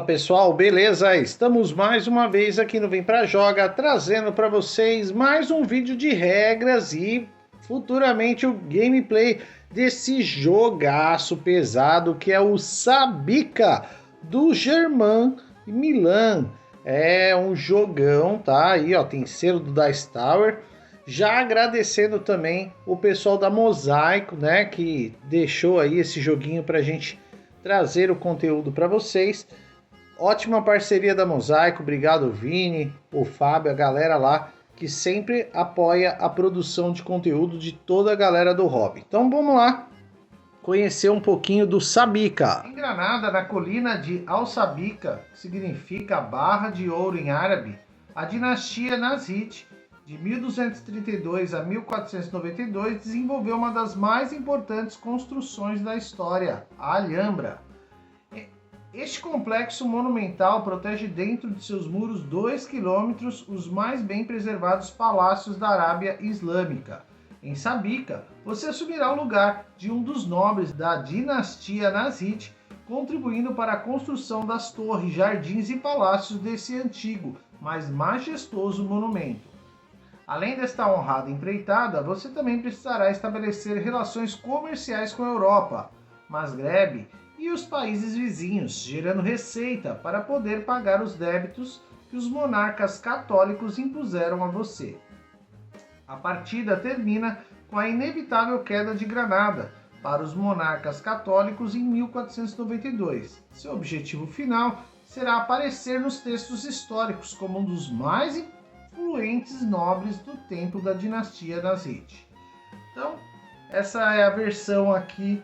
Fala pessoal, beleza? Estamos mais uma vez aqui no Vem Pra Joga, trazendo para vocês mais um vídeo de regras e futuramente o gameplay desse jogaço pesado que é o Sabika do Germain Milan. É um jogão, tá? Aí ó, tem selo do Dice Tower. Já agradecendo também o pessoal da Mosaico, né, que deixou aí esse joguinho pra gente trazer o conteúdo para vocês. Ótima parceria da Mosaico, obrigado Vini, o Fábio, a galera lá que sempre apoia a produção de conteúdo de toda a galera do hobby. Então vamos lá conhecer um pouquinho do Sabika. Em Granada, na colina de Al-Sabika, que significa Barra de Ouro em árabe, a dinastia Nasrid, de 1232 a 1492, desenvolveu uma das mais importantes construções da história, a Alhambra. Este complexo monumental protege dentro de seus muros 2 quilômetros os mais bem preservados palácios da Arábia Islâmica. Em Sabika, você assumirá o lugar de um dos nobres da dinastia Nasrid, contribuindo para a construção das torres, jardins e palácios desse antigo, mas majestoso monumento. Além desta honrada empreitada, você também precisará estabelecer relações comerciais com a Europa, Maghreb e os países vizinhos, gerando receita para poder pagar os débitos que os monarcas católicos impuseram a você. A partida termina com a inevitável queda de Granada para os monarcas católicos em 1492. Seu objetivo final será aparecer nos textos históricos como um dos mais influentes nobres do tempo da dinastia Nasrid. Então, essa é a versão aqui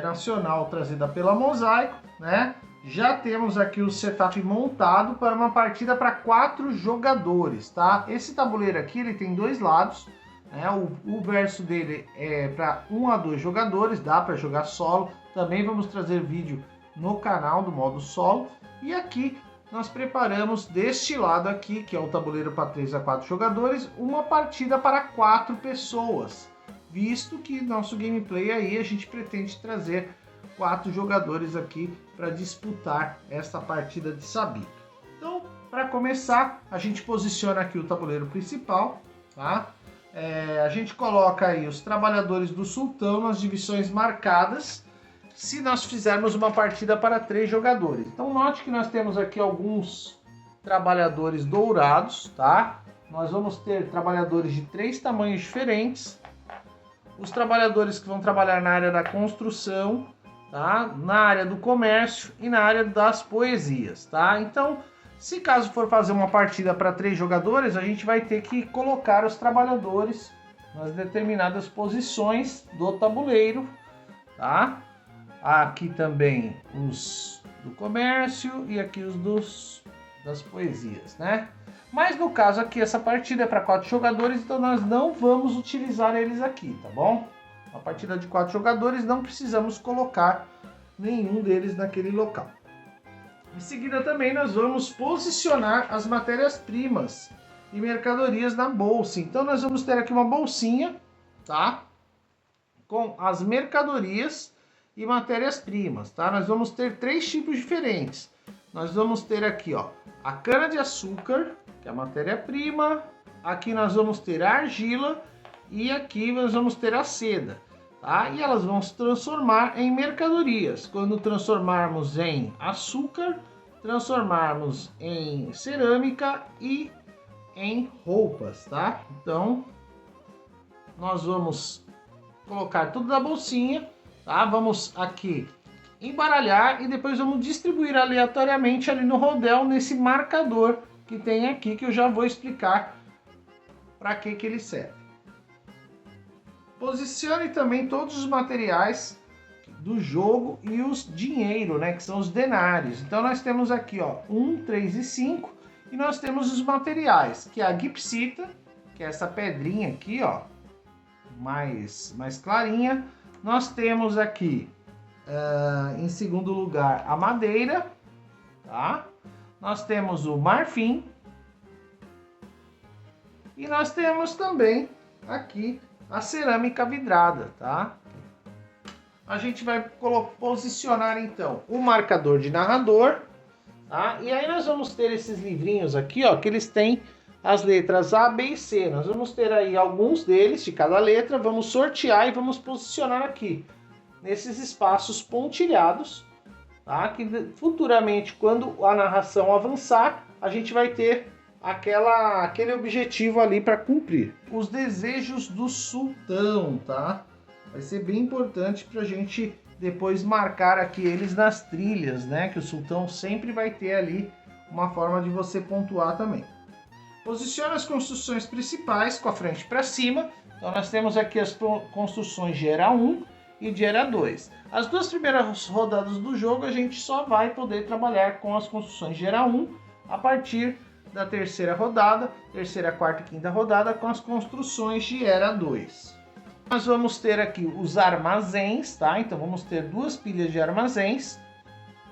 nacional trazida pela Mosaico, né? Já temos aqui o setup montado para uma partida para 4 jogadores, tá? Esse tabuleiro aqui ele tem 2 lados, né? O verso dele é para 1 a 2 jogadores, dá para jogar solo. Também vamos trazer vídeo no canal do modo solo. E aqui nós preparamos deste lado aqui, que é o tabuleiro para 3 a 4 jogadores, uma partida para 4 pessoas. Visto que nosso gameplay aí a gente pretende trazer 4 jogadores aqui para disputar essa partida de Sabika. Então, para começar, a gente posiciona aqui o tabuleiro principal, tá? A gente coloca aí os trabalhadores do sultão nas divisões marcadas, se nós fizermos uma partida para 3 jogadores. Então, note que nós temos aqui alguns trabalhadores dourados, tá? Nós vamos ter trabalhadores de 3 tamanhos diferentes. Os trabalhadores que vão trabalhar na área da construção, tá? Na área do comércio e na área das poesias, tá? Então, se caso for fazer uma partida para 3 jogadores, a gente vai ter que colocar os trabalhadores nas determinadas posições do tabuleiro, tá? Aqui também os do comércio e aqui os das poesias, né? Mas no caso aqui, essa partida é para 4 jogadores, então nós não vamos utilizar eles aqui, tá bom? Uma partida de 4 jogadores, não precisamos colocar nenhum deles naquele local. Em seguida também nós vamos posicionar as matérias-primas e mercadorias na bolsa. Então nós vamos ter aqui uma bolsinha, tá? Com as mercadorias e matérias-primas, tá? Nós vamos ter 3 tipos diferentes. Nós vamos ter aqui, ó, a cana-de-açúcar, que é a matéria-prima. Aqui nós vamos ter a argila e aqui nós vamos ter a seda, tá? E elas vão se transformar em mercadorias. Quando transformarmos em açúcar, transformarmos em cerâmica e em roupas, tá? Então, nós vamos colocar tudo na bolsinha, tá? Vamos aqui embaralhar e depois vamos distribuir aleatoriamente ali no rodel, nesse marcador que tem aqui, que eu já vou explicar para que ele serve. Posicione também todos os materiais do jogo e os dinheiro, né, que são os denários. Então nós temos aqui, ó, 1, 3 e 5, e nós temos os materiais, que é a gipsita, que é essa pedrinha aqui, ó, mais clarinha. Nós temos aqui, em segundo lugar, a madeira, tá? Nós temos o marfim e nós temos também aqui a cerâmica vidrada, tá? A gente vai posicionar então o marcador de narrador tá? E aí nós vamos ter esses livrinhos aqui, ó, que eles têm as letras A, B e C. Nós vamos ter aí alguns deles de cada letra, vamos sortear e vamos posicionar aqui, nesses espaços pontilhados, tá? Que futuramente, quando a narração avançar, a gente vai ter aquele objetivo ali para cumprir. Os desejos do sultão, tá? Vai ser bem importante para a gente depois marcar aqui eles nas trilhas, né? Que o sultão sempre vai ter ali uma forma de você pontuar também. Posicione as construções principais com a frente para cima. Então nós temos aqui as construções de Era 1 e de Era 2. As duas primeiras rodadas do jogo a gente só vai poder trabalhar com as construções de Era 1 a partir da terceira rodada, terceira, quarta e quinta rodada com as construções de Era 2. Nós vamos ter aqui os armazéns, tá? Então vamos ter duas pilhas de armazéns,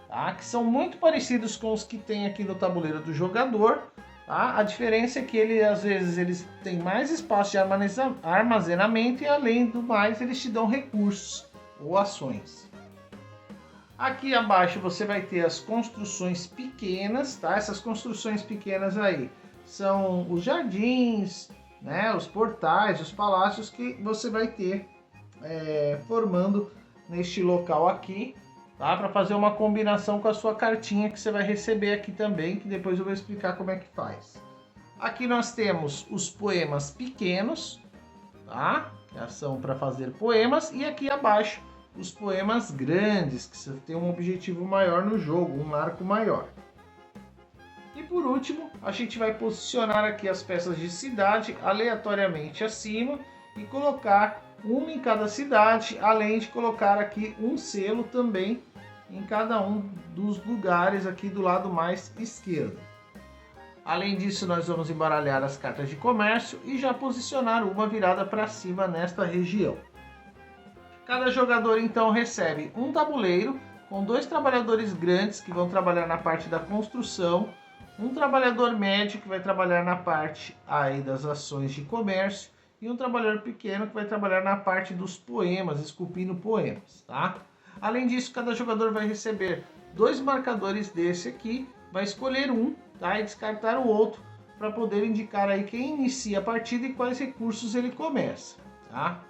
tá? Que são muito parecidos com os que tem aqui no tabuleiro do jogador. Tá? A diferença é que às vezes eles têm mais espaço de armazenamento e além do mais eles te dão recursos ou ações. Aqui abaixo você vai ter as construções pequenas, tá? Essas construções pequenas aí são os jardins, né? Os portais, os palácios que você vai ter formando neste local aqui. Tá? Para fazer uma combinação com a sua cartinha que você vai receber aqui também, que depois eu vou explicar como é que faz. Aqui nós temos os poemas pequenos, tá? Que são para fazer poemas, e aqui abaixo os poemas grandes, que você tem um objetivo maior no jogo, um marco maior. E por último, a gente vai posicionar aqui as peças de cidade aleatoriamente acima e colocar uma em cada cidade, além de colocar aqui um selo também em cada um dos lugares aqui do lado mais esquerdo. Além disso, nós vamos embaralhar as cartas de comércio e já posicionar uma virada para cima nesta região. Cada jogador então recebe um tabuleiro com 2 trabalhadores grandes que vão trabalhar na parte da construção, um trabalhador médio que vai trabalhar na parte aí das ações de comércio e um trabalhador pequeno que vai trabalhar na parte dos poemas, esculpindo poemas, tá? Além disso, cada jogador vai receber 2 marcadores desse aqui, vai escolher um, tá? E descartar o outro para poder indicar aí quem inicia a partida e quais recursos ele começa, tá?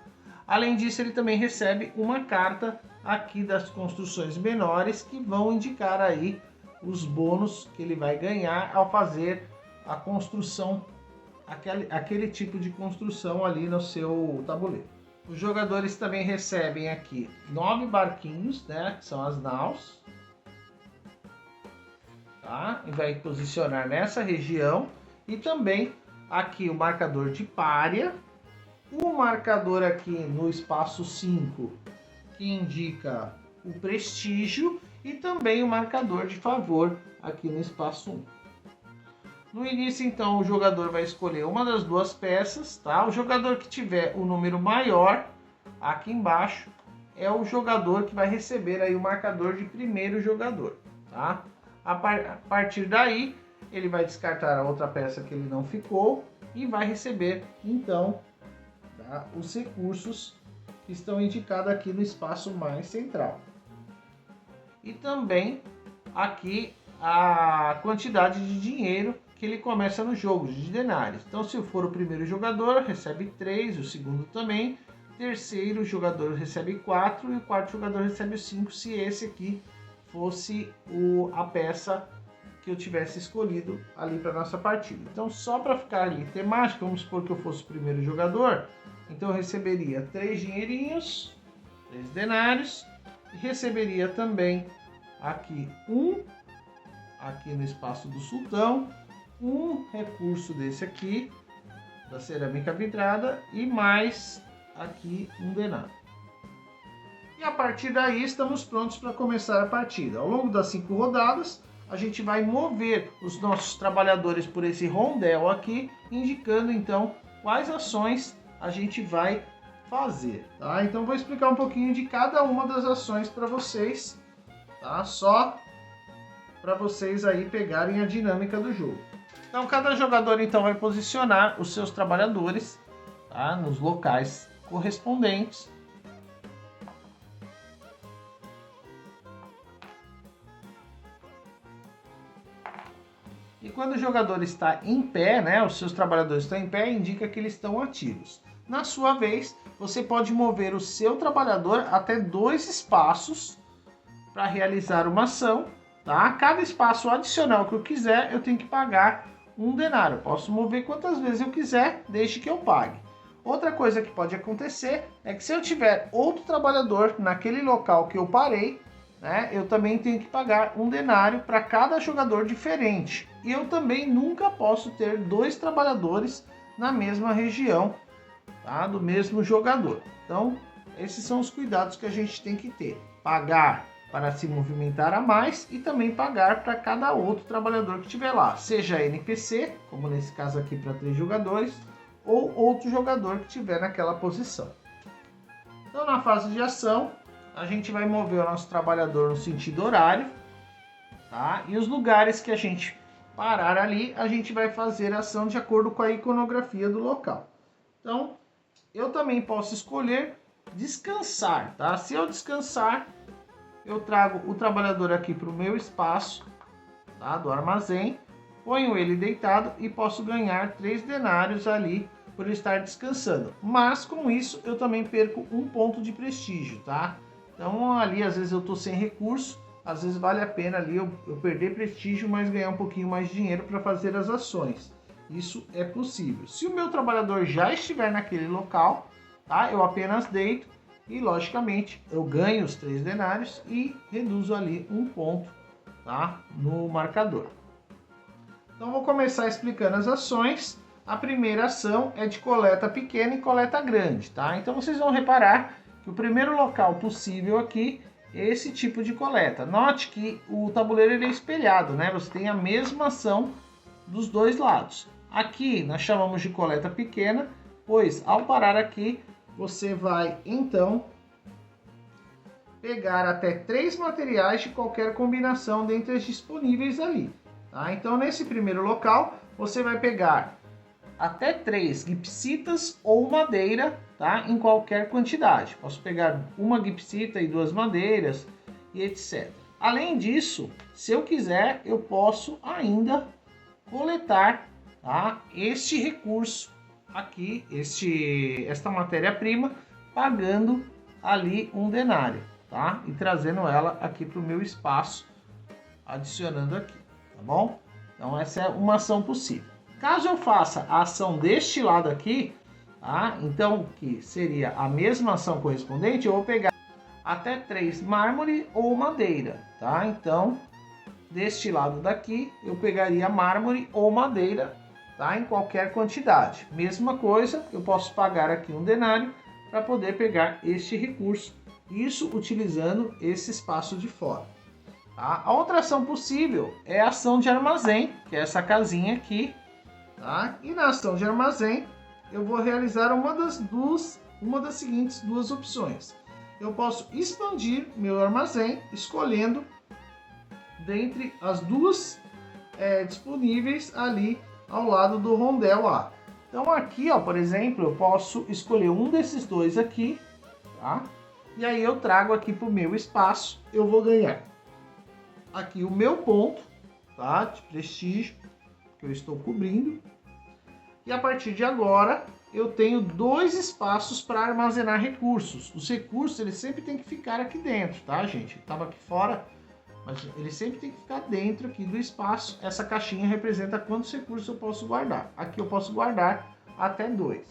Além disso, ele também recebe uma carta aqui das construções menores que vão indicar aí os bônus que ele vai ganhar ao fazer a construção, aquele tipo de construção ali no seu tabuleiro. Os jogadores também recebem aqui 9 barquinhos, né, que são as naus, tá? E vai posicionar nessa região. E também aqui o marcador de párea, o marcador aqui no espaço 5, que indica o prestígio, e também o marcador de favor aqui no espaço 1. No início, então, o jogador vai escolher uma das duas peças, tá? O jogador que tiver o número maior aqui embaixo é o jogador que vai receber aí o marcador de primeiro jogador, tá? A partir daí, ele vai descartar a outra peça que ele não ficou e vai receber, então, tá, os recursos que estão indicados aqui no espaço mais central. E também aqui a quantidade de dinheiro que ele começa no jogo, de denários. Então, se for o primeiro jogador, recebe 3, o segundo também, terceiro jogador recebe 4 e o quarto jogador recebe 5, se esse aqui fosse a peça que eu tivesse escolhido ali para nossa partida. Então, só para ficar ali temático, vamos supor que eu fosse o primeiro jogador, então eu receberia 3 dinheirinhos, 3 denários, e receberia também aqui aqui no espaço do sultão, um recurso desse aqui, da cerâmica vidrada, e mais aqui um denário. E a partir daí estamos prontos para começar a partida. Ao longo das 5 rodadas, a gente vai mover os nossos trabalhadores por esse rondel aqui, indicando então quais ações a gente vai fazer, tá? Então vou explicar um pouquinho de cada uma das ações para vocês, tá? Só para vocês aí pegarem a dinâmica do jogo. Então cada jogador então vai posicionar os seus trabalhadores, tá, nos locais correspondentes. quando o jogador está em pé, né, os seus trabalhadores estão em pé, indica que eles estão ativos. Na sua vez, você pode mover o seu trabalhador até 2 espaços para realizar uma ação. Tá? Cada espaço adicional que eu quiser, eu tenho que pagar 1 denário. Posso mover quantas vezes eu quiser, desde que eu pague. Outra coisa que pode acontecer é que se eu tiver outro trabalhador naquele local que eu parei, né, eu também tenho que pagar 1 denário para cada jogador diferente. E eu também nunca posso ter 2 trabalhadores na mesma região, tá, do mesmo jogador. Então, esses são os cuidados que a gente tem que ter. Pagar para se movimentar a mais e também pagar para cada outro trabalhador que estiver lá, seja NPC, como nesse caso aqui para 3 jogadores, ou outro jogador que estiver naquela posição. Então, na fase de ação, a gente vai mover o nosso trabalhador no sentido horário, tá? E os lugares que a gente parar ali, a gente vai fazer a ação de acordo com a iconografia do local. Então, eu também posso escolher descansar, tá? Se eu descansar, eu trago o trabalhador aqui para o meu espaço, tá, do armazém, ponho ele deitado e posso ganhar 3 denários ali por estar descansando. Mas com isso eu também perco 1 ponto de prestígio, tá? Então ali às vezes eu estou sem recurso, às vezes vale a pena ali eu perder prestígio, mas ganhar um pouquinho mais de dinheiro para fazer as ações. Isso é possível. Se o meu trabalhador já estiver naquele local, tá, eu apenas deito e logicamente eu ganho os 3 denários e reduzo ali 1 ponto, tá, no marcador. Então vou começar explicando as ações. A primeira ação é de coleta pequena e coleta grande, tá? Então vocês vão reparar que o primeiro local possível aqui é esse tipo de coleta. Note que o tabuleiro ele é espelhado, né? Você tem a mesma ação dos dois lados. Aqui nós chamamos de coleta pequena, pois ao parar aqui você vai então pegar até 3 materiais de qualquer combinação dentre as disponíveis ali. Tá? Então nesse primeiro local você vai pegar até 3 gipsitas ou madeira, tá? Em qualquer quantidade. Posso pegar uma gipsita e 2 madeiras e etc. Além disso, se eu quiser, eu posso ainda coletar, tá, este recurso aqui, esta matéria-prima, pagando ali 1 denário, tá? E trazendo ela aqui para o meu espaço, adicionando aqui, tá bom? Então essa é uma ação possível. Caso eu faça a ação deste lado aqui, tá? Então que seria a mesma ação correspondente, eu vou pegar até 3 mármore ou madeira, tá? Então deste lado daqui eu pegaria mármore ou madeira, tá? Em qualquer quantidade. Mesma coisa, eu posso pagar aqui 1 denário para poder pegar este recurso, isso utilizando esse espaço de fora. Tá? A outra ação possível é a ação de armazém, que é essa casinha aqui, tá? E na ação de armazém eu vou realizar uma das seguintes 2 opções. Eu posso expandir meu armazém escolhendo dentre as 2 disponíveis ali ao lado do rondel A. Então aqui, ó, por exemplo, eu posso escolher um desses 2 aqui, tá? E aí eu trago aqui para o meu espaço, eu vou ganhar aqui o meu ponto, tá, de prestígio que eu estou cobrindo. E a partir de agora eu tenho 2 espaços para armazenar recursos. Os recursos eles sempre tem que ficar aqui dentro, tá, gente? Estava aqui fora, mas ele sempre tem que ficar dentro aqui do espaço. Essa caixinha representa quantos recursos eu posso guardar. Aqui eu posso guardar até 2.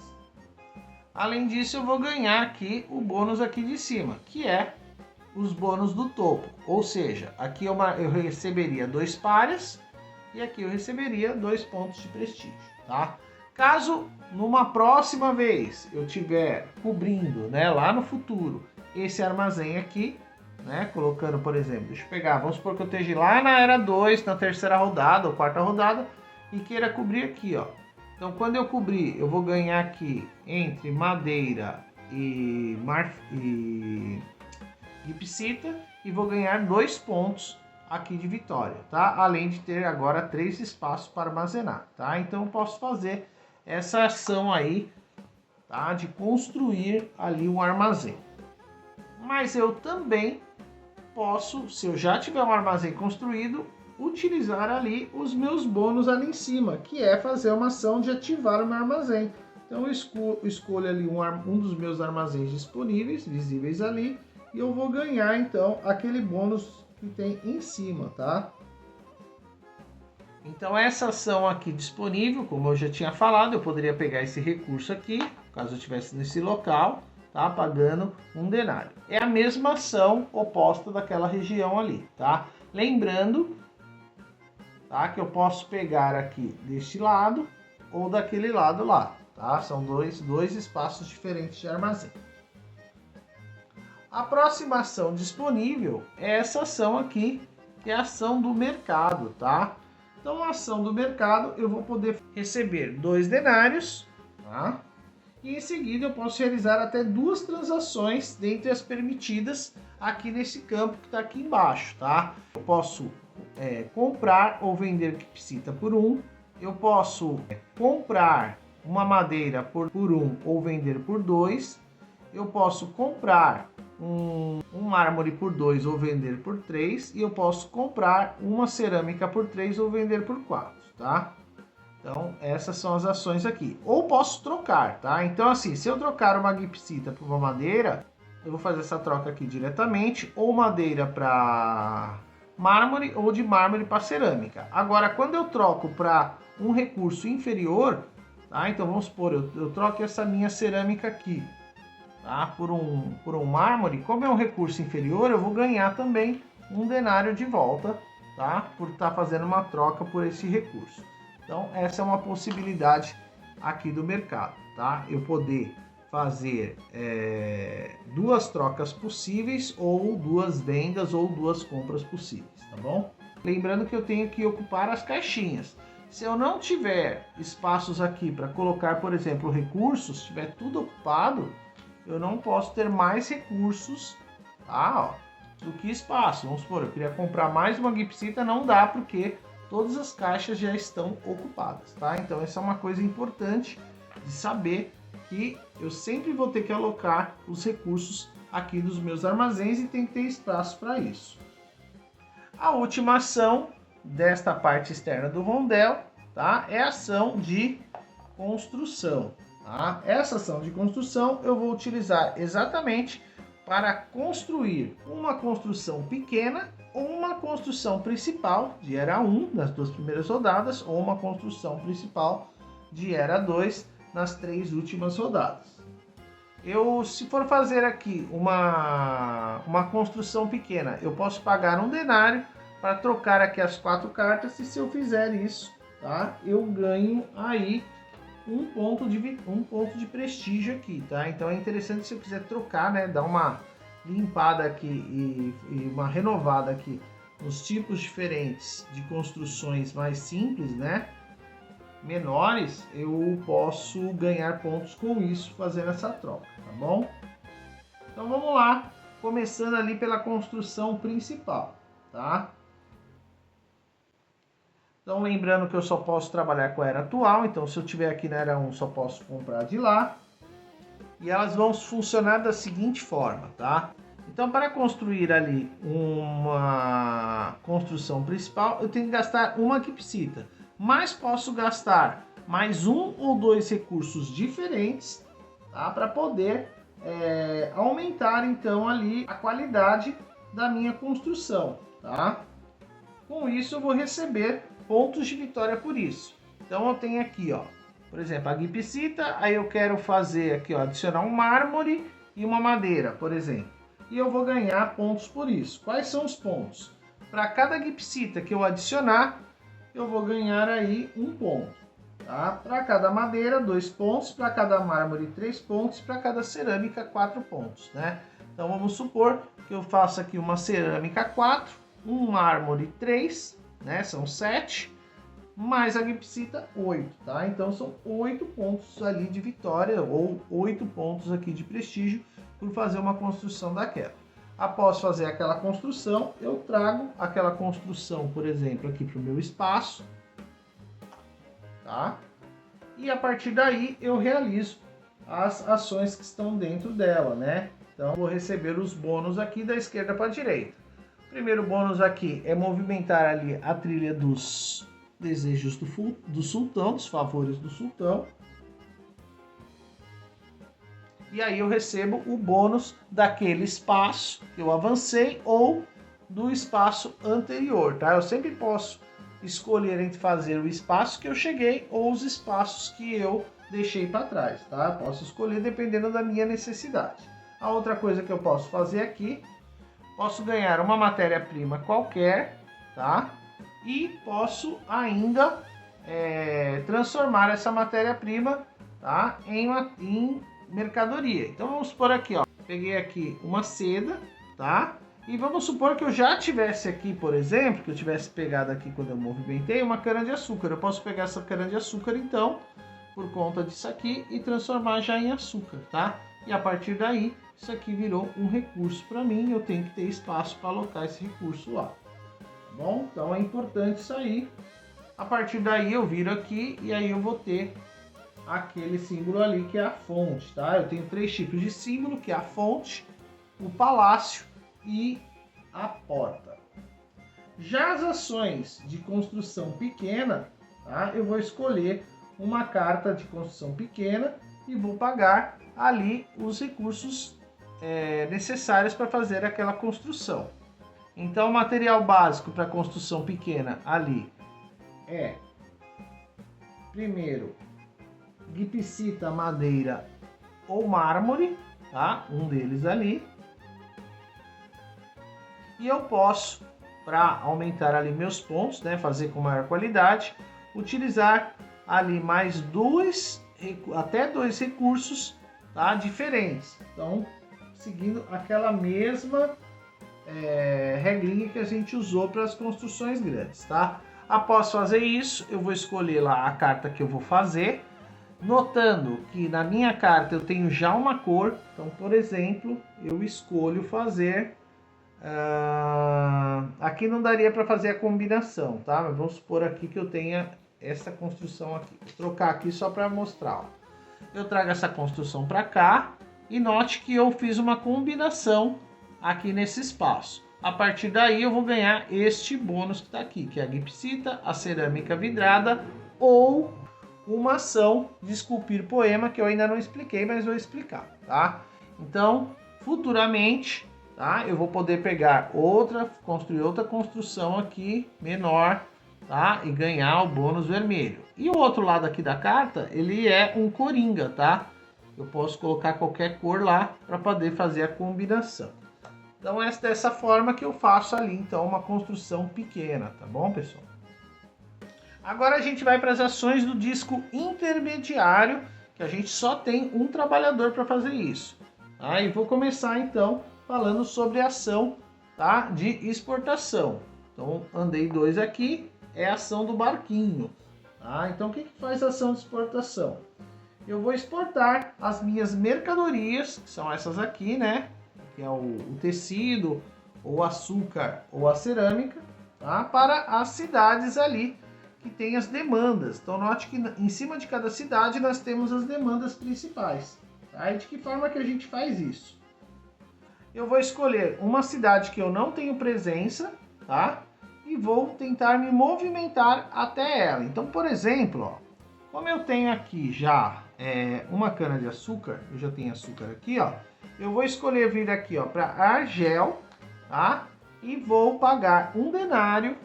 Além disso, eu vou ganhar aqui o bônus aqui de cima, que é os bônus do topo. Ou seja, aqui eu receberia 2 pares e aqui eu receberia 2 pontos de prestígio, tá? Caso numa próxima vez eu tiver cobrindo, né, lá no futuro, esse armazém aqui, né, colocando, por exemplo, deixa eu pegar, vamos supor que eu esteja lá na era 2, na terceira rodada ou quarta rodada e queira cobrir aqui, ó. Então quando eu cobrir, eu vou ganhar aqui entre madeira e gipsita e vou ganhar 2 pontos aqui de vitória, tá? Além de ter agora 3 espaços para armazenar, tá? Então eu posso fazer essa ação aí, tá? De construir ali um armazém. Mas eu também posso, se eu já tiver um armazém construído, utilizar ali os meus bônus ali em cima, que é fazer uma ação de ativar o meu armazém. Então eu escolho ali um dos meus armazéns disponíveis, visíveis ali, e eu vou ganhar então aquele bônus que tem em cima, tá? Então essa ação aqui disponível, como eu já tinha falado, eu poderia pegar esse recurso aqui, caso eu estivesse nesse local, tá? Pagando um denário. É a mesma ação oposta daquela região ali, tá? Lembrando, tá, que eu posso pegar aqui deste lado ou daquele lado lá, tá? São dois espaços diferentes de armazém. A próxima ação disponível é essa ação aqui, que é a ação do mercado, tá? Então, a ação do mercado, eu vou poder receber 2 denários, tá? E em seguida eu posso realizar até 2 transações dentre as permitidas aqui nesse campo que está aqui embaixo, tá? Eu posso comprar ou vender Gipsita por 1, eu posso comprar uma madeira por 1 ou vender por 2, eu posso comprar um mármore por 2 ou vender por 3, e eu posso comprar uma cerâmica por 3 ou vender por 4, tá? Então, essas são as ações aqui. Ou posso trocar, tá? Então, assim, se eu trocar uma Gipsita por uma madeira, eu vou fazer essa troca aqui diretamente, ou madeira para mármore, ou de mármore para cerâmica. Agora, quando eu troco para um recurso inferior, tá? Então, vamos supor, eu troco essa minha cerâmica aqui, tá? Por um mármore. Como é um recurso inferior, eu vou ganhar também um denário de volta, tá? Por estar fazendo uma troca por esse recurso. Então, essa é uma possibilidade aqui do mercado, tá? Eu poder fazer 2 trocas possíveis, ou 2 vendas, ou 2 compras possíveis, tá bom? Lembrando que eu tenho que ocupar as caixinhas. Se eu não tiver espaços aqui para colocar, por exemplo, recursos, se tiver tudo ocupado, eu não posso ter mais recursos, tá? Ó, do que espaço. Vamos supor, eu queria comprar mais uma Gipsita, não dá porque todas as caixas já estão ocupadas, tá? Então essa é uma coisa importante de saber, que eu sempre vou ter que alocar os recursos aqui dos meus armazéns e tem que ter espaço para isso. A última ação desta parte externa do rondel, tá? É a ação de construção, tá? Essa ação de construção eu vou utilizar exatamente para construir uma construção pequena ou uma construção principal de Era 1 nas 2 primeiras rodadas, ou uma construção principal de Era 2 nas 3 últimas rodadas. Se for fazer aqui uma construção pequena, eu posso pagar um denário para trocar aqui as 4 cartas, e se eu fizer isso, tá, eu ganho aí um ponto de prestígio aqui, tá? Então é interessante, se eu quiser trocar, né, dar uma limpada aqui e uma renovada aqui nos tipos diferentes de construções mais simples, né, menores, eu posso ganhar pontos com isso fazendo essa troca, tá bom? Então vamos lá, começando ali pela construção principal, tá? Então lembrando que eu só posso trabalhar com a era atual, então se eu tiver aqui na era 1 só posso comprar de lá. E elas vão funcionar da seguinte forma, tá? Então, para construir ali uma construção principal, eu tenho que gastar uma Gipsita, mas posso gastar mais 1 ou 2 recursos diferentes, tá? Para poder aumentar então ali a qualidade da minha construção, tá? Com isso eu vou receber pontos de vitória por isso. Então eu tenho aqui, ó, por exemplo, a Gipsita, aí eu quero fazer aqui, ó, adicionar um mármore e uma madeira, por exemplo. E eu vou ganhar pontos por isso. Quais são os pontos? Para cada Gipsita que eu adicionar, eu vou ganhar aí 1 ponto. Tá? Para cada madeira, 2 pontos. Para cada mármore, 3 pontos. Para cada cerâmica, 4 pontos. Né? Então vamos supor que eu faça aqui uma cerâmica 4, um mármore 3, né? São 7. Mais a Gipsita 8, tá? Então são 8 pontos ali de vitória, ou 8 pontos aqui de prestígio por fazer uma construção daquela. Após fazer aquela construção, eu trago aquela construção, por exemplo, aqui para o meu espaço, tá? E a partir daí eu realizo as ações que estão dentro dela, né? Então eu vou receber os bônus aqui da esquerda para a direita. Primeiro bônus aqui é movimentar ali a trilha dos desejos do sultão, dos favores do sultão. E aí eu recebo o bônus daquele espaço que eu avancei ou do espaço anterior, tá? Eu sempre posso escolher entre fazer o espaço que eu cheguei ou os espaços que eu deixei para trás, tá? Posso escolher dependendo da minha necessidade. A outra coisa que eu posso fazer aqui, posso ganhar uma matéria-prima qualquer, tá? E posso ainda transformar essa matéria-prima, tá? em mercadoria. Então vamos supor aqui, ó, peguei aqui uma seda, tá? E vamos supor que eu já tivesse aqui, por exemplo, que eu tivesse pegado aqui quando eu movimentei uma cana-de-açúcar. Eu posso pegar essa cana-de-açúcar então, por conta disso aqui, e transformar já em açúcar, tá? E a partir daí, isso aqui virou um recurso para mim, eu tenho que ter espaço para alocar esse recurso lá. Tá bom? Então é importante isso aí. A partir daí eu viro aqui e aí eu vou ter aquele símbolo ali que é a fonte, tá? Eu tenho 3 tipos de símbolo, que é a fonte, o palácio e a porta. Já as ações de construção pequena, tá? Eu vou escolher uma carta de construção pequena e vou pagar ali os recursos necessários para fazer aquela construção. Então, o material básico para construção pequena ali é, primeiro, gipsita, madeira ou mármore, tá? Um deles ali. E eu posso, para aumentar ali meus pontos, né, fazer com maior qualidade, utilizar ali mais até dois recursos, tá, diferentes. Então, seguindo aquela mesma regrinha que a gente usou para as construções grandes, tá? Após fazer isso, eu vou escolher lá a carta que eu vou fazer, notando que na minha carta eu tenho já uma cor. Então, por exemplo, eu escolho fazer... aqui não daria para fazer a combinação, tá? Mas vamos supor aqui que eu tenha essa construção aqui. Vou trocar aqui só para mostrar, ó. Eu trago essa construção para cá e note que eu fiz uma combinação aqui nesse espaço. A partir daí eu vou ganhar este bônus que está aqui, que é a gipsita, a cerâmica vidrada ou uma ação de esculpir poema, que eu ainda não expliquei, mas vou explicar, tá? Então, futuramente, tá, eu vou poder pegar construir outra construção aqui menor, tá? E ganhar o bônus vermelho. E o outro lado aqui da carta, ele é um coringa, tá? Eu posso colocar qualquer cor lá para poder fazer a combinação. Então é dessa forma que eu faço ali, então, uma construção pequena, tá bom, pessoal? Agora a gente vai para as ações do disco intermediário, que a gente só tem um trabalhador para fazer isso. Aí vou começar então falando sobre a ação, tá, de exportação. Então andei 2 aqui, é a ação do barquinho. Tá? Então o que faz a ação de exportação? Eu vou exportar as minhas mercadorias, que são essas aqui, né? Que é o tecido, o açúcar ou a cerâmica, tá? Para as cidades ali que tem as demandas. Então note que em cima de cada cidade nós temos as demandas principais. Tá? E de que forma que a gente faz isso? Eu vou escolher uma cidade que eu não tenho presença, tá? E vou tentar me movimentar até ela. Então, por exemplo, ó, como eu tenho aqui já uma cana de açúcar, eu já tenho açúcar aqui, ó. Eu vou escolher vir aqui, ó, para Argel, tá? E vou pagar 1 denário,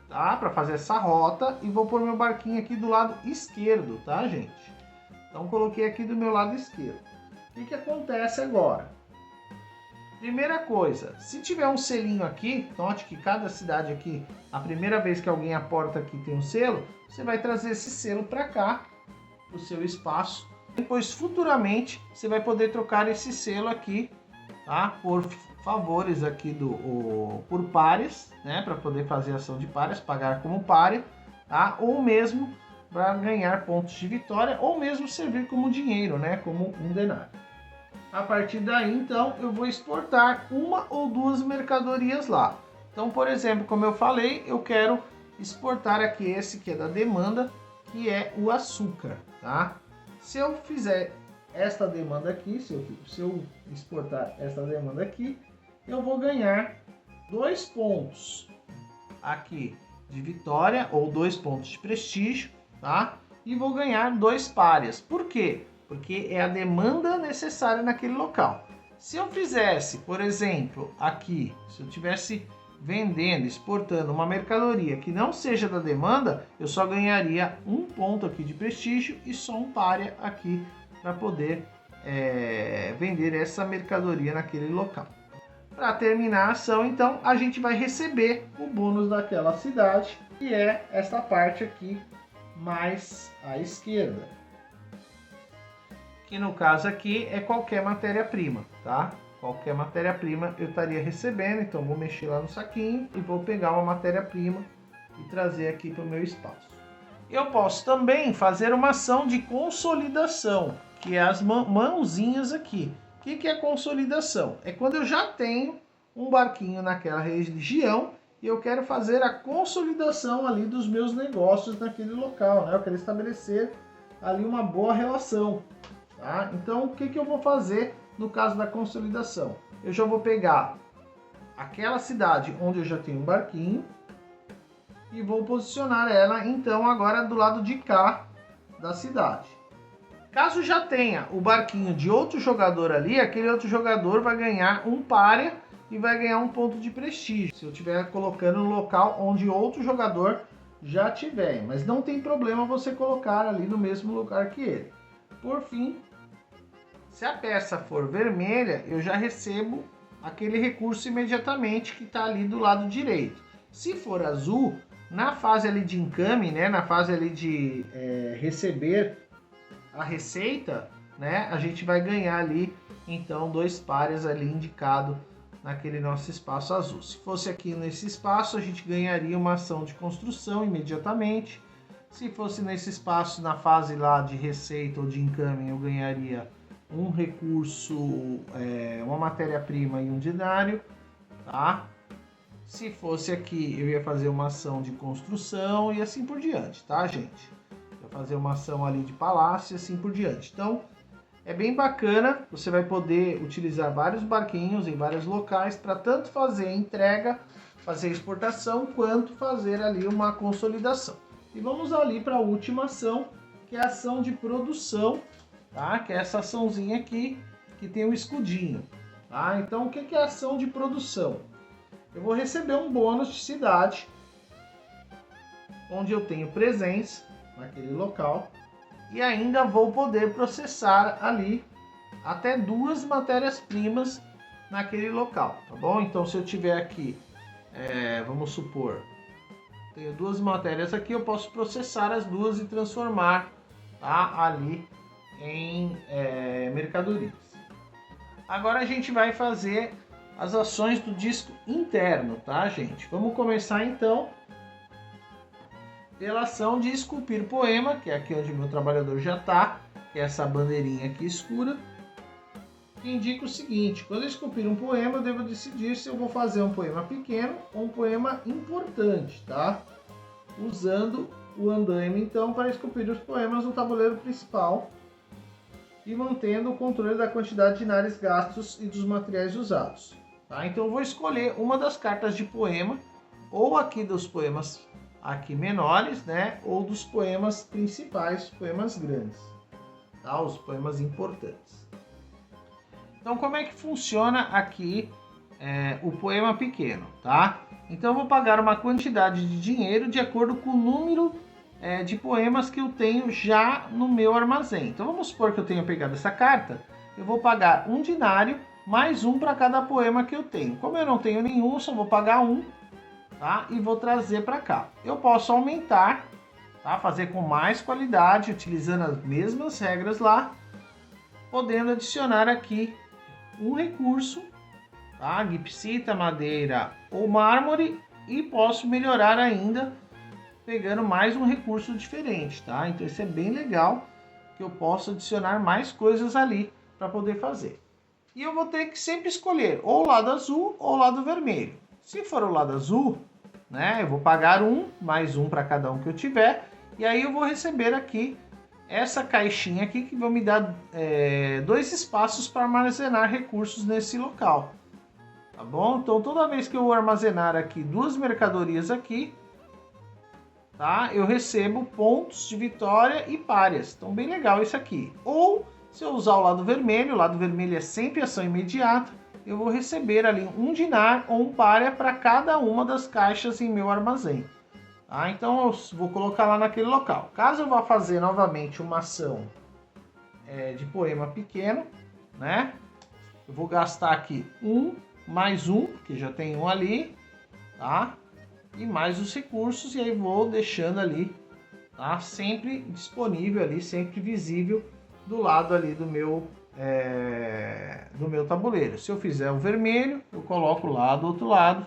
tá? Para fazer essa rota e vou pôr meu barquinho aqui do lado esquerdo, tá, gente? Então coloquei aqui do meu lado esquerdo. O que acontece agora? Primeira coisa, se tiver um selinho aqui, note que cada cidade aqui, a primeira vez que alguém aporta aqui tem um selo, você vai trazer esse selo para cá, para o seu espaço. Depois, futuramente, você vai poder trocar esse selo aqui, tá? Por favores aqui por pares, né? Para poder fazer ação de pares, pagar como pare, tá? Ou mesmo para ganhar pontos de vitória, ou mesmo servir como dinheiro, né? Como 1 denário. A partir daí, então, eu vou exportar 1 ou 2 mercadorias lá. Então, por exemplo, como eu falei, eu quero exportar aqui esse que é da demanda, que é o açúcar, tá? Se eu fizer esta demanda aqui, se eu exportar esta demanda aqui, eu vou ganhar 2 pontos aqui de vitória ou 2 pontos de prestígio, tá? E vou ganhar 2 párias. Por quê? Porque é a demanda necessária naquele local. Se eu fizesse, por exemplo, aqui, se eu tivesse vendendo, exportando uma mercadoria que não seja da demanda, eu só ganharia 1 ponto aqui de prestígio e só um pária aqui para poder vender essa mercadoria naquele local. Para terminar a ação, então, a gente vai receber o bônus daquela cidade, que é essa parte aqui mais à esquerda. Que no caso aqui é qualquer matéria-prima, tá? Qualquer matéria-prima eu estaria recebendo, então vou mexer lá no saquinho e vou pegar uma matéria-prima e trazer aqui para o meu espaço. Eu posso também fazer uma ação de consolidação, que é as mãozinhas aqui. O que é consolidação? É quando eu já tenho um barquinho naquela região e eu quero fazer a consolidação ali dos meus negócios naquele local, né? Eu quero estabelecer ali uma boa relação, tá? Então, o que eu vou fazer no caso da consolidação? Eu já vou pegar aquela cidade onde eu já tenho um barquinho e vou posicionar ela, então, agora do lado de cá da cidade. Caso já tenha o barquinho de outro jogador ali, aquele outro jogador vai ganhar um pária e vai ganhar 1 ponto de prestígio. Se eu estiver colocando no local onde outro jogador já tiver. Mas não tem problema você colocar ali no mesmo lugar que ele. Por fim, se a peça for vermelha, eu já recebo aquele recurso imediatamente que está ali do lado direito. Se for azul, na fase ali de encame, né, na fase ali de receber a receita, né, a gente vai ganhar ali então 2 párias ali indicado naquele nosso espaço azul. Se fosse aqui nesse espaço, a gente ganharia uma ação de construção imediatamente. Se fosse nesse espaço na fase lá de receita ou de encame, eu ganharia um recurso, uma matéria-prima e um dinário, tá? Se fosse aqui, eu ia fazer uma ação de construção e assim por diante, tá, gente? Fazer uma ação ali de palácio e assim por diante. Então, é bem bacana, você vai poder utilizar vários barquinhos em vários locais para tanto fazer entrega, fazer exportação, quanto fazer ali uma consolidação. E vamos ali para a última ação, que é a ação de produção, tá? Que é essa açãozinha aqui, que tem o escudinho, tá? Então, o que é a ação de produção? Eu vou receber um bônus de cidade, onde eu tenho presença naquele local, e ainda vou poder processar ali até 2 matérias-primas naquele local, tá bom? Então, se eu tiver aqui, vamos supor, tenho 2 matérias aqui, eu posso processar as 2 e transformar, tá, ali em mercadorias. Agora a gente vai fazer as ações do disco interno, tá, gente? Vamos começar então pela ação de esculpir poema, que é aqui onde o meu trabalhador já está, que é essa bandeirinha aqui escura, que indica o seguinte: quando eu esculpir um poema, eu devo decidir se eu vou fazer um poema pequeno ou um poema importante, tá? Usando o andaime, então, para esculpir os poemas no tabuleiro principal e mantendo o controle da quantidade de dinários gastos e dos materiais usados, tá? Então, eu vou escolher uma das cartas de poema, ou aqui dos poemas aqui menores, né, ou dos poemas principais, poemas grandes, tá? Os poemas importantes. Então, como é que funciona aqui o poema pequeno, tá? Então, eu vou pagar uma quantidade de dinheiro de acordo com o número de poemas que eu tenho já no meu armazém. Então, vamos supor que eu tenha pegado essa carta, eu vou pagar 1 dinário mais 1 para cada poema que eu tenho. Como eu não tenho nenhum, eu só vou pagar 1, tá? E vou trazer para cá. Eu posso aumentar, tá? Fazer com mais qualidade, utilizando as mesmas regras lá, podendo adicionar aqui um recurso, tá? Gipsita, madeira ou mármore, e posso melhorar ainda pegando mais um recurso diferente, tá? Então isso é bem legal, que eu posso adicionar mais coisas ali para poder fazer. E eu vou ter que sempre escolher ou o lado azul ou o lado vermelho. Se for o lado azul, né, eu vou pagar 1 mais 1 para cada um que eu tiver, e aí eu vou receber aqui essa caixinha aqui que vai me dar 2 espaços para armazenar recursos nesse local, tá bom? Então toda vez que eu armazenar aqui 2 mercadorias aqui, tá? Eu recebo pontos de vitória e párias. Então bem legal isso aqui. Ou se eu usar o lado vermelho é sempre ação imediata, eu vou receber ali um dinar ou um pária para cada uma das caixas em meu armazém. Tá? Então eu vou colocar lá naquele local. Caso eu vá fazer novamente uma ação de poema pequeno, né? Eu vou gastar aqui mais um, que já tem um ali, tá? E mais os recursos, e aí vou deixando ali, tá? Sempre disponível ali, sempre visível do lado ali do meu tabuleiro. Se eu fizer o vermelho, eu coloco lá do outro lado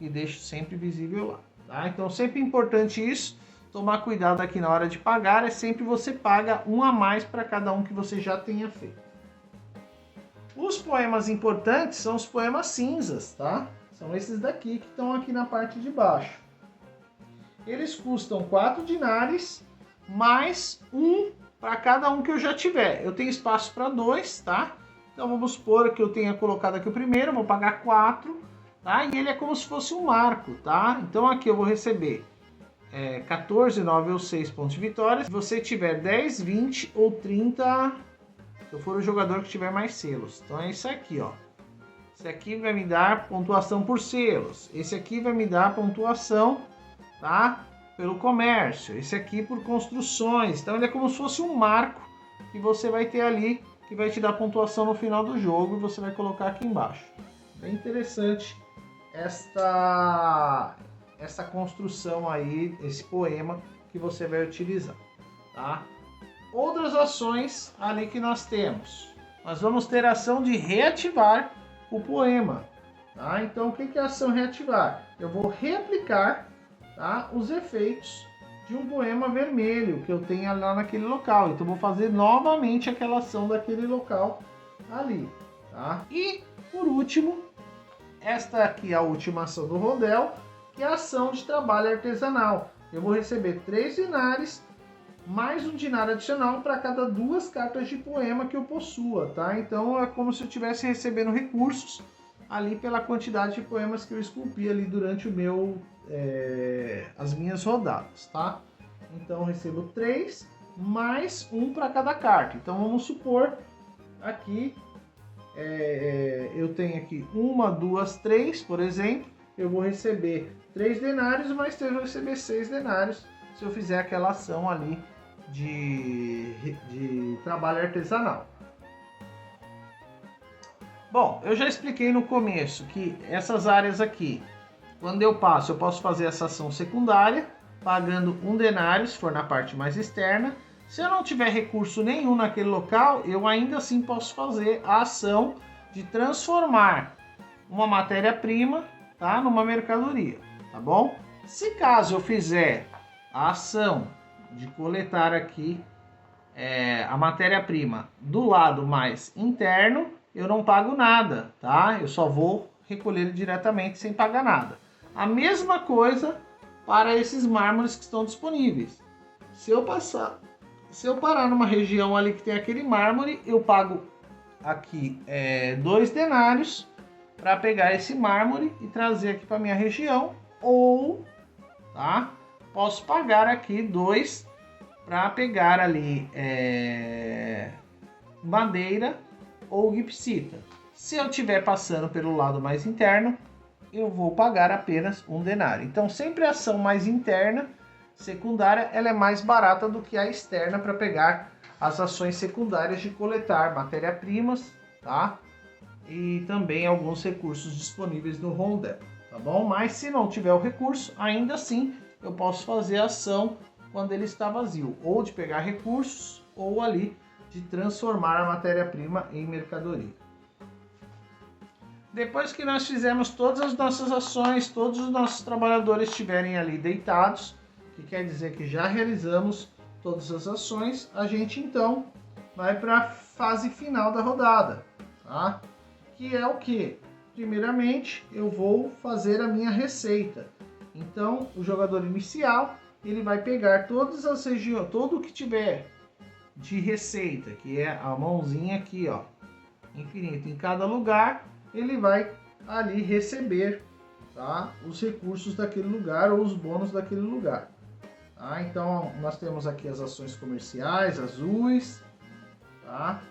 e deixo sempre visível lá, tá? Então sempre importante isso, tomar cuidado aqui na hora de pagar, é sempre você paga um a mais para cada um que você já tenha feito. Os poemas importantes são os poemas cinzas, tá? São esses daqui que estão aqui na parte de baixo. Eles custam 4 dinares, mais um para cada um que eu já tiver. Eu tenho espaço para 2, tá? Então vamos supor que eu tenha colocado aqui o primeiro, vou pagar 4, tá? E ele é como se fosse um marco, tá? Então aqui eu vou receber 14, 9 ou 6 pontos de vitória. Se você tiver 10, 20 ou 30, se eu for o jogador que tiver mais selos. Então é isso aqui, ó. Esse aqui vai me dar pontuação por selos. Esse aqui vai me dar pontuação, tá? Pelo comércio. Esse aqui por construções. Então ele é como se fosse um marco que você vai ter ali, que vai te dar pontuação no final do jogo e você vai colocar aqui embaixo. Bem interessante essa construção aí, esse poema que você vai utilizar, tá? Outras ações ali que nós temos. Nós vamos ter a ação de reativar o poema, tá? Então o que é a ação reativar? Eu vou reaplicar, tá, os efeitos de um poema vermelho que eu tenho lá naquele local. Então vou fazer novamente aquela ação daquele local ali, tá? E por último, esta aqui é a última ação do Rodel, que é a ação de trabalho artesanal. Eu vou receber 3 dinares mais um dinar adicional para cada 2 cartas de poema que eu possua, tá? Então é como se eu estivesse recebendo recursos ali pela quantidade de poemas que eu esculpi ali durante as minhas rodadas, tá? Então eu recebo 3 mais um para cada carta. Então vamos supor aqui, eu tenho aqui 1, 2, 3, por exemplo. Eu vou receber 3 denários, mas eu vou receber 6 denários se eu fizer aquela ação ali de trabalho artesanal. Bom, eu já expliquei no começo que essas áreas aqui, quando eu passo, eu posso fazer essa ação secundária, pagando 1 denário, se for na parte mais externa. Se eu não tiver recurso nenhum naquele local, eu ainda assim posso fazer a ação de transformar uma matéria-prima, tá, numa mercadoria, tá bom? Se caso eu fizer a ação de coletar aqui a matéria-prima do lado mais interno, eu não pago nada, tá? Eu só vou recolher diretamente sem pagar nada. A mesma coisa para esses mármores que estão disponíveis. Se eu parar numa região ali que tem aquele mármore, eu pago aqui 2 denários para pegar esse mármore e trazer aqui para minha região, ou, tá? Posso pagar aqui 2 para pegar ali madeira ou gipsita. Se eu estiver passando pelo lado mais interno, eu vou pagar apenas 1 denário. Então sempre a ação mais interna, secundária, ela é mais barata do que a externa para pegar as ações secundárias de coletar matéria-primas, tá? E também alguns recursos disponíveis no Rondel, tá bom? Mas se não tiver o recurso, ainda assim eu posso fazer a ação quando ele está vazio, ou de pegar recursos, ou ali de transformar a matéria-prima em mercadoria. Depois que nós fizemos todas as nossas ações, todos os nossos trabalhadores estiverem ali deitados, que quer dizer que já realizamos todas as ações, a gente então vai para a fase final da rodada, tá? Que é o que? Primeiramente, eu vou fazer a minha receita. Então, o jogador inicial, ele vai pegar todas as regiões, tudo que tiver de receita, que é a mãozinha aqui, ó, infinito, em cada lugar, ele vai ali receber, tá, os recursos daquele lugar ou os bônus daquele lugar. Tá? Então nós temos aqui as ações comerciais azuis, tá?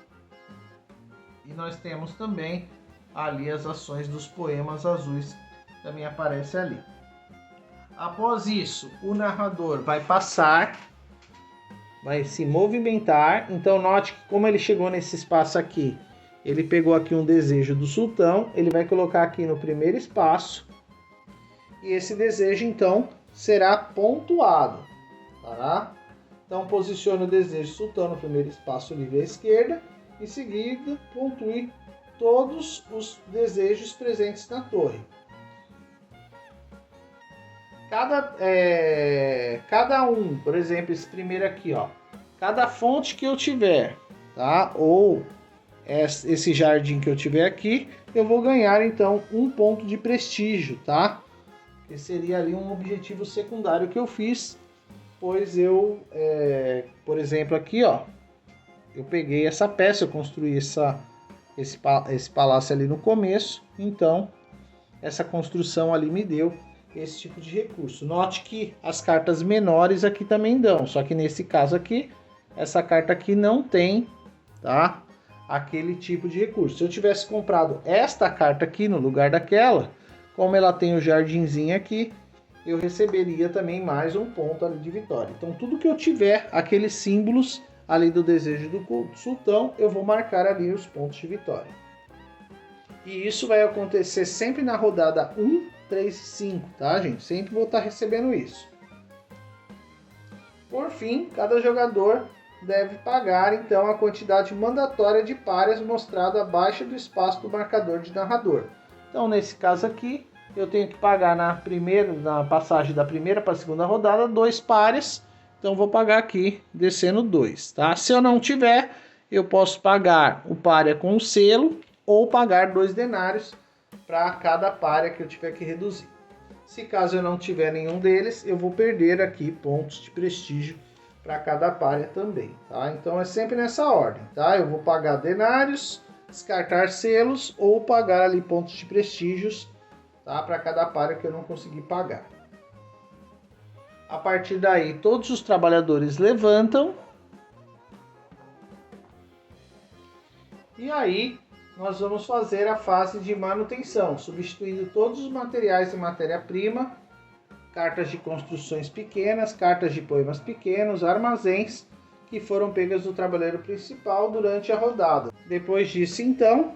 E nós temos também ali as ações dos poemas azuis, também aparece ali. Após isso, o narrador vai passar, vai se movimentar. Então note que como ele chegou nesse espaço aqui, ele pegou aqui um desejo do sultão, ele vai colocar aqui no primeiro espaço, e esse desejo então será pontuado, tá? Então posicione o desejo sultão no primeiro espaço livre à esquerda, em seguida pontue todos os desejos presentes na torre. Cada um, por exemplo, esse primeiro aqui, ó, cada fonte que eu tiver, tá? Ou esse jardim que eu tiver aqui, eu vou ganhar então um ponto de prestígio, tá? Que seria ali um objetivo secundário que eu fiz, pois eu, por exemplo, aqui, ó, eu peguei essa peça, eu construí esse palácio ali no começo, então essa construção ali me deu esse tipo de recurso. Note que as cartas menores aqui também dão, só que nesse caso aqui, essa carta aqui não tem, tá, aquele tipo de recurso. Se eu tivesse comprado esta carta aqui no lugar daquela, como ela tem o jardinzinho aqui, eu receberia também mais um ponto ali de vitória. Então tudo que eu tiver aqueles símbolos ali do desejo do sultão, eu vou marcar ali os pontos de vitória. E isso vai acontecer sempre na rodada 1, 3 e 5, tá, gente? Sempre vou estar recebendo isso. Por fim, cada jogador deve pagar, então, a quantidade mandatória de páreas mostrada abaixo do espaço do marcador de narrador. Então, nesse caso aqui, eu tenho que pagar na passagem da primeira para a segunda rodada, 2 pares. Então, vou pagar aqui, descendo 2, tá? Se eu não tiver, eu posso pagar o párea com o selo ou pagar 2 denários para cada párea que eu tiver que reduzir. Se caso eu não tiver nenhum deles, eu vou perder aqui pontos de prestígio para cada párea também, tá? Então é sempre nessa ordem, tá? Eu vou pagar denários, descartar selos ou pagar ali pontos de prestígios, tá? Para cada párea que eu não conseguir pagar. A partir daí, todos os trabalhadores levantam. E aí, nós vamos fazer a fase de manutenção, substituindo todos os materiais de matéria-prima, cartas de construções pequenas, cartas de poemas pequenos, armazéns que foram pegas do trabalheiro principal durante a rodada. Depois disso, então,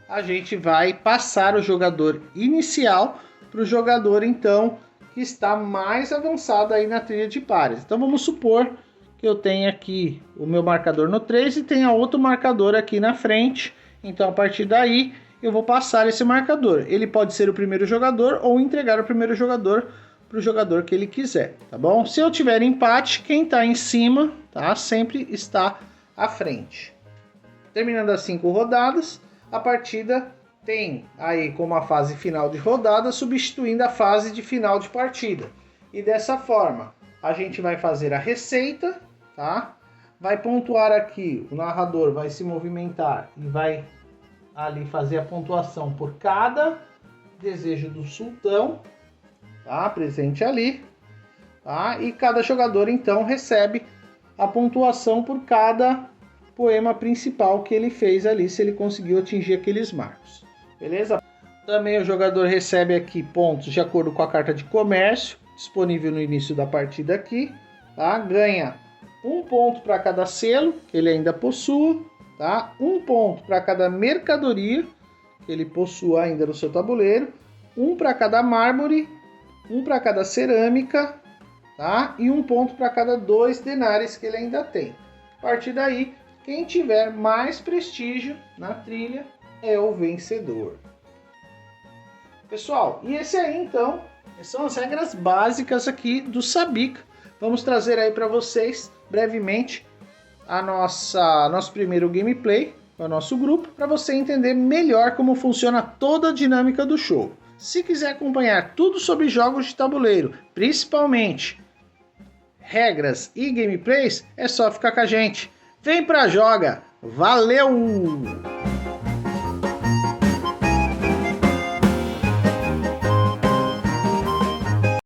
a gente vai passar o jogador inicial para o jogador, então, que está mais avançado aí na trilha de pares. Então, vamos supor que eu tenho aqui o meu marcador no 3 e tenha outro marcador aqui na frente. Então, a partir daí, eu vou passar esse marcador. Ele pode ser o primeiro jogador ou entregar o primeiro jogador para o jogador que ele quiser, tá bom? Se eu tiver empate, quem está em cima, tá, sempre está à frente. Terminando as 5 rodadas, a partida tem aí como a fase final de rodada, substituindo a fase de final de partida. E dessa forma, a gente vai fazer a receita, tá? Vai pontuar aqui, o narrador vai se movimentar e vai ali fazer a pontuação por cada desejo do sultão, tá? Presente ali, tá? E cada jogador então recebe a pontuação por cada poema principal que ele fez ali, se ele conseguiu atingir aqueles marcos, beleza? Também o jogador recebe aqui pontos de acordo com a carta de comércio, disponível no início da partida aqui, tá? Ganha 1 ponto para cada selo que ele ainda possua, tá? 1 ponto para cada mercadoria que ele possua ainda no seu tabuleiro, 1 para cada mármore, 1 para cada cerâmica, tá? E 1 ponto para cada 2 denários que ele ainda tem. A partir daí, quem tiver mais prestígio na trilha é o vencedor. Pessoal, e esse aí então são as regras básicas aqui do Sabika. Vamos trazer aí para vocês brevemente nosso primeiro gameplay com o nosso grupo, para você entender melhor como funciona toda a dinâmica do show. Se quiser acompanhar tudo sobre jogos de tabuleiro, principalmente regras e gameplays, é só ficar com a gente. Vem pra Joga! Valeu!